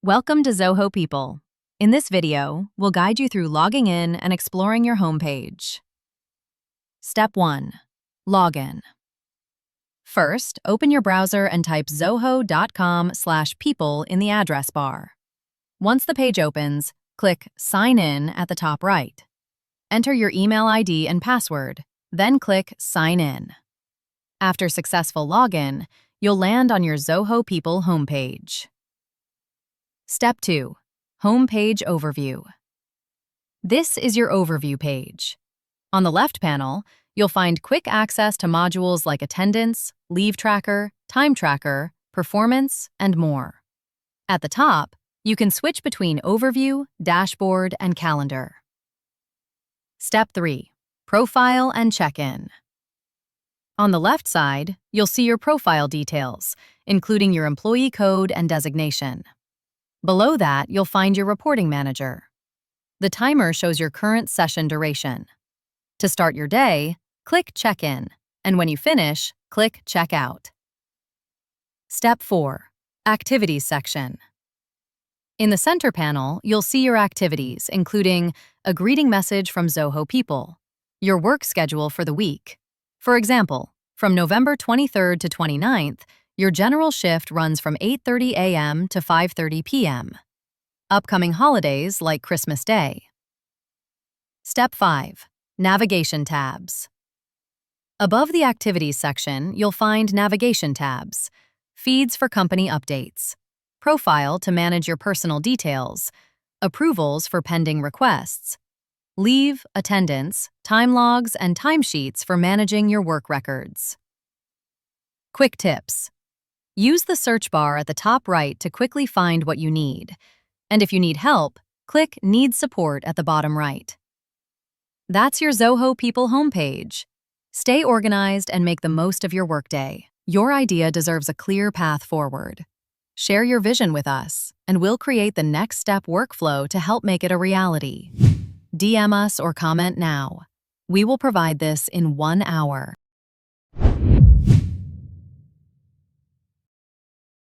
Welcome to Zoho People. In this video, we'll guide you through logging in and exploring your homepage. Step 1. Login. First, open your browser and type zoho.com/people in the address bar. Once the page opens, click Sign In at the top right. Enter your email ID and password, then click Sign In. After successful login, you'll land on your Zoho People homepage. Step 2. Homepage Overview. This is your overview page. On the left panel, you'll find quick access to modules like attendance, leave tracker, time tracker, performance, and more. At the top, you can switch between overview, dashboard, and calendar. Step 3. Profile and check-in. On the left side, you'll see your profile details, including your employee code and designation. Below that, you'll find your reporting manager. The timer shows your current session duration. To start your day, click Check-in, and when you finish, click Check Out. Step 4. Activities section. In the center panel, you'll see your activities, including a greeting message from Zoho People, your work schedule for the week. For example, from November 23rd to 29th, your general shift runs from 8:30 a.m. to 5:30 p.m. Upcoming holidays like Christmas Day. Step 5. Navigation tabs. Above the Activities section, you'll find navigation tabs, feeds for company updates, profile to manage your personal details, approvals for pending requests, leave, attendance, time logs, and timesheets for managing your work records. Quick tips. Use the search bar at the top right to quickly find what you need. And if you need help, click Need Support at the bottom right. That's your Zoho People homepage. Stay organized and make the most of your workday. Your idea deserves a clear path forward. Share your vision with us, and we'll create the next step workflow to help make it a reality. DM us or comment now. We will provide this in 1 hour.